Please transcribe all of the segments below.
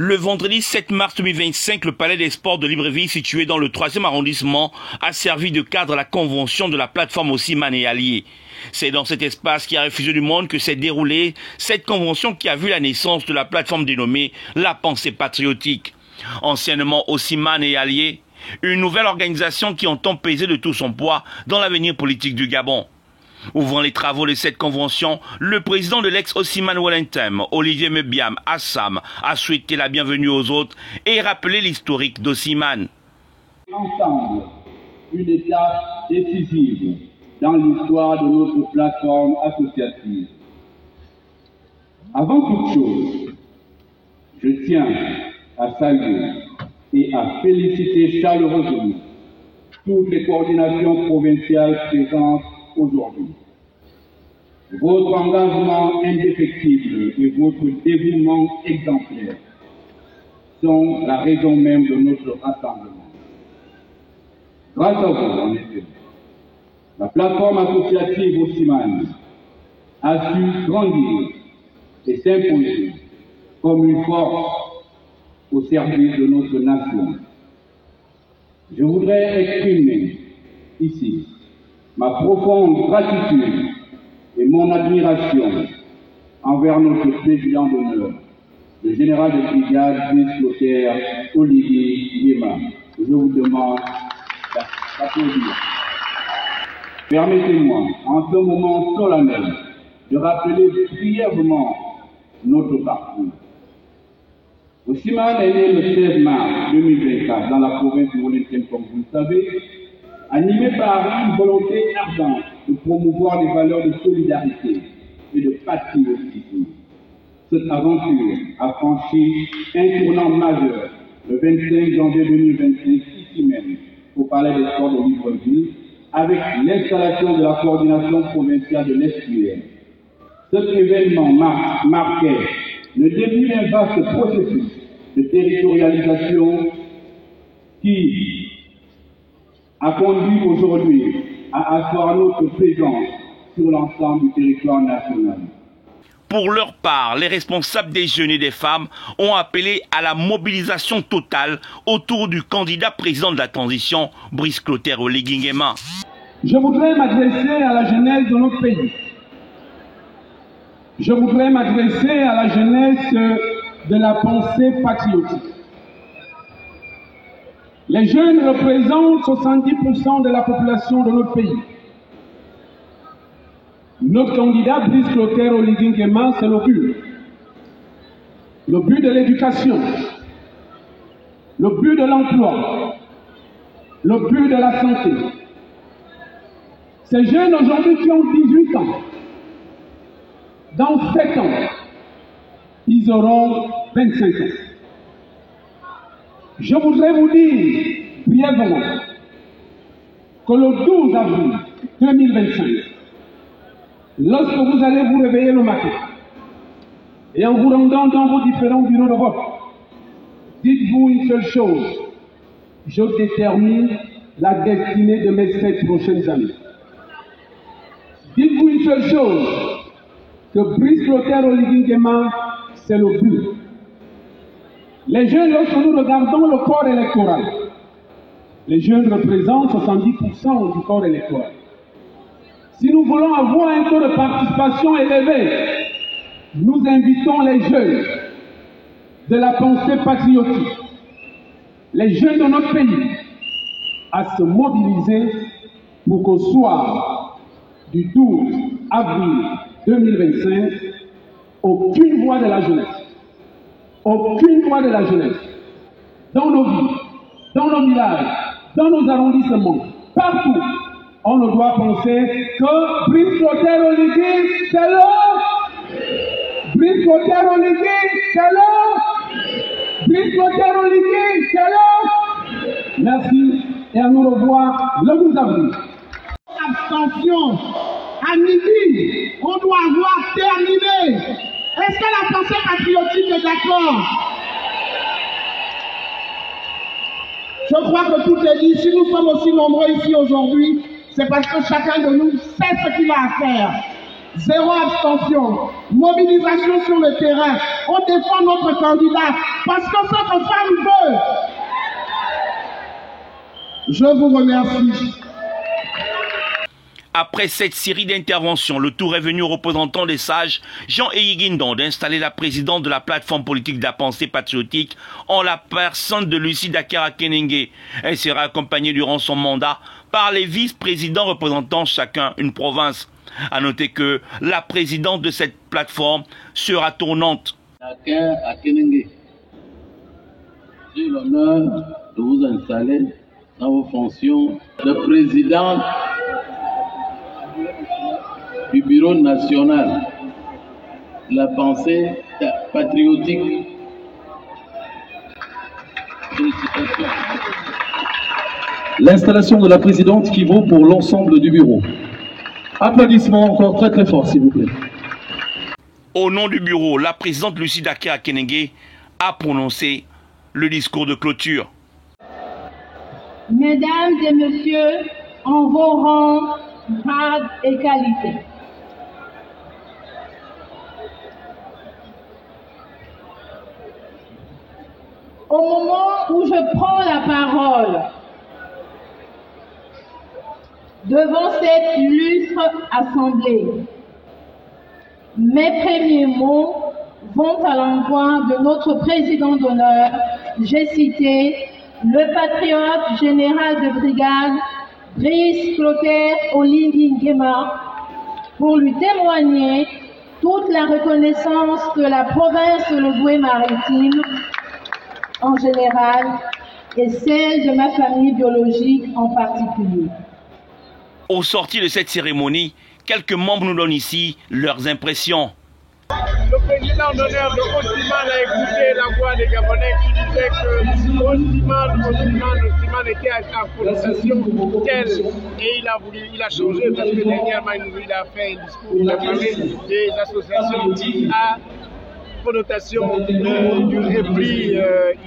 Le vendredi 7 mars 2025, le Palais des Sports de Libreville, situé dans le 3e arrondissement, a servi de cadre à la convention de la plateforme Osiman et Alliés. C'est dans cet espace qui a refusé du monde que s'est déroulée cette convention qui a vu la naissance de la plateforme dénommée La Pensée Patriotique. Anciennement Osiman et Alliés, une nouvelle organisation qui entend peser de tout son poids dans l'avenir politique du Gabon. Ouvrant les travaux de cette convention, le président de l'ex-Osiman Wellington, Olivier Mebiam Assam, a souhaité la bienvenue aux autres et rappelé l'historique d'Osiman. Ensemble, une étape décisive dans l'histoire de notre plateforme associative. Avant toute chose, je tiens à saluer et à féliciter chaleureusement toutes les coordinations provinciales présentes aujourd'hui. Votre engagement indéfectible et votre dévouement exemplaire sont la raison même de notre rassemblement. Grâce à vous, en effet, la plateforme associative Osiman a su grandir et s'imposer comme une force au service de notre nation. Je voudrais exprimer ici ma profonde gratitude et mon admiration envers notre président d'honneur, le général de brigade vice-clotaire Olivier Yema. Je vous demande d'applaudir. Permettez-moi, en ce moment solennel, de rappeler brièvement notre parcours. Osiman est né le 16 mars 2024 dans la province de Wellington, comme vous le savez, animé par une volonté ardente de promouvoir les valeurs de solidarité et de patriotisme. Cette aventure a franchi un tournant majeur le 25 janvier 2025, ici même, au Palais des Sports de Libreville, avec l'installation de la coordination provinciale de l'Estuaire. Cet événement marquait le début d'un vaste processus de territorialisation qui a conduit aujourd'hui à asseoir notre présence sur l'ensemble du territoire national. Pour leur part, les responsables des jeunes et des femmes ont appelé à la mobilisation totale autour du candidat président de la transition, Brice Clotaire Oligui Nguema. Je voudrais m'adresser à la jeunesse de notre pays. Je voudrais m'adresser à la jeunesse de la pensée patriotique. Les jeunes représentent 70% de la population de notre pays. Notre candidat Brice Clotaire Oligui Nguema, c'est le but. Le but de l'éducation, le but de l'emploi, le but de la santé. Ces jeunes aujourd'hui qui ont 18 ans, dans 7 ans, ils auront 25 ans. Je voudrais vous dire brièvement que le 12 avril 2025, lorsque vous allez vous réveiller le matin et en vous rendant dans vos différents bureaux de vote, dites-vous une seule chose: je détermine la destinée de mes 7 prochaines années. Dites-vous une seule chose, que Brice Clotaire Oligui Nguema, c'est le but. Les jeunes, lorsque nous regardons le corps électoral, les jeunes représentent 70% du corps électoral. Si nous voulons avoir un taux de participation élevé, nous invitons les jeunes de la pensée patriotique, les jeunes de notre pays, à se mobiliser pour qu'au soir du 12 avril 2025, aucune voix de la jeunesse, aucune voix de la jeunesse, dans nos villes, dans nos villages, dans nos arrondissements, partout, on ne doit penser que Brice Clotaire Oligui, c'est le Brice Clotaire Oligui, c'est le Brice Clotaire Oligui, c'est le. Merci et à nous revoir le 12 avril. Abstention. À midi, on doit avoir terminé. Est-ce que la pensée patriotique est d'accord? Je crois que tout est dit. Si nous sommes aussi nombreux ici aujourd'hui, c'est parce que chacun de nous sait ce qu'il a à faire. Zéro abstention. Mobilisation sur le terrain. On défend notre candidat parce que cette femme veut. Je vous remercie. Après cette série d'interventions, le tour est venu au représentant des sages, Jean Eyiguindon, d'installer la présidente de la plateforme politique de la pensée patriotique en la personne de Lucie Dakar Kenenge. Elle sera accompagnée durant son mandat par les vice-présidents représentant chacun une province. À noter que la présidente de cette plateforme sera tournante. Dakar Kenenge, j'ai l'honneur de vous installer dans vos fonctions de présidente du Bureau national de la pensée patriotique. Félicitations. L'installation de la présidente qui vaut pour l'ensemble du bureau. Applaudissements encore très très forts, s'il vous plaît. Au nom du bureau, la présidente Lucie Dakar Kenenge a prononcé le discours de clôture. Mesdames et messieurs, en vos rangs, grades et qualités. Au moment où je prends la parole devant cette illustre assemblée, mes premiers mots vont à l'endroit de notre président d'honneur. J'ai cité le patriote général de brigade Brice Clotaire Olingi Nguema pour lui témoigner toute la reconnaissance de la province de l'Ogooué-Maritime en général et celle de ma famille biologique en particulier. Au sortir de cette cérémonie, quelques membres nous donnent ici leurs impressions. Le président d'honneur de Osiman a écouté la voix des Gabonais qui disait que Osiman était en connotation telle, et il a changé parce que dernièrement il a fait un discours, il a parlé des associations à connotation du repli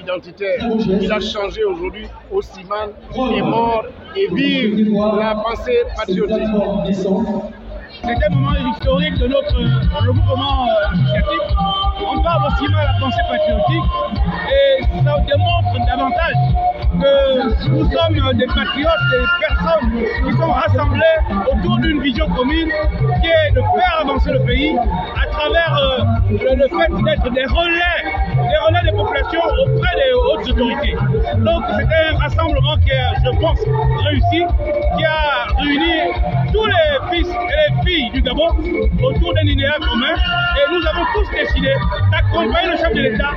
identitaire. Il a changé aujourd'hui. Osiman est mort et vive la pensée patriotique. C'est un moment historique de le mouvement associatif. On parle aussi mal de la pensée patriotique et ça démontre davantage que nous sommes des patriotes, des personnes qui sont rassemblées autour d'une vision commune qui est de faire avancer le pays à travers le fait d'être des relais des populations auprès des hautes autorités. Donc c'est un rassemblement qui est, je pense, réussi, qui a réuni tous les fils et les filles du Gabon autour d'un idéal commun et nous avons tous décidé d'accompagner le chef de l'État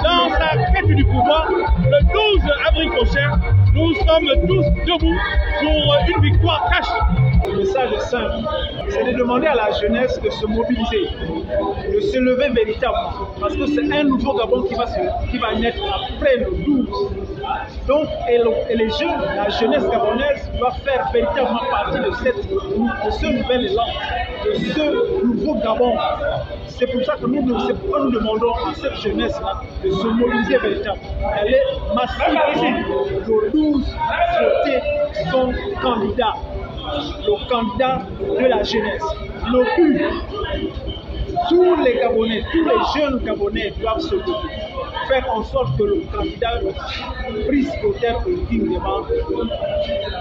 dans sa quête du pouvoir le 12 avril prochain. Nous sommes tous debout pour une victoire cash. Le message est simple, c'est de demander à la jeunesse de se mobiliser, de se lever véritablement, parce que c'est un nouveau Gabon qui va naître après le 12. Donc, et les jeunes, la jeunesse gabonaise doit faire véritablement partie de ce nouvel élan, de ce nouveau Gabon. C'est pour ça que nous demandons à cette jeunesse-là de se mobiliser véritablement. Elle est massive. Le 12, voter son candidat, le candidat de la jeunesse. Le but, tous les Gabonais, tous les jeunes Gabonais doivent se lever, faire en sorte que le candidat Brice Clotaire Olingi Nguema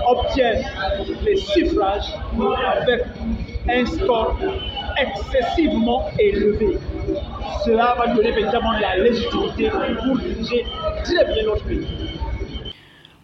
obtienne les suffrages avec un score excessivement élevé. Cela va donner véritablement la légitimité pour diriger très bien notre pays.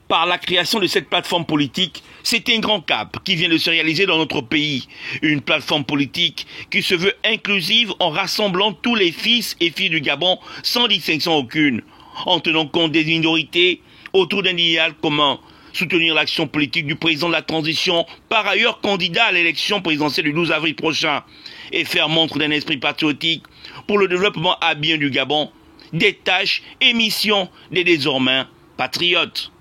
Par la création de cette plateforme politique, c'est un grand cap qui vient de se réaliser dans notre pays. Une plateforme politique qui se veut inclusive en rassemblant tous les fils et filles du Gabon sans distinction aucune, en tenant compte des minorités autour d'un idéal commun. Soutenir l'action politique du président de la transition, par ailleurs candidat à l'élection présidentielle du 12 avril prochain, et faire montre d'un esprit patriotique pour le développement à bien du Gabon, des tâches et missions des désormais patriotes.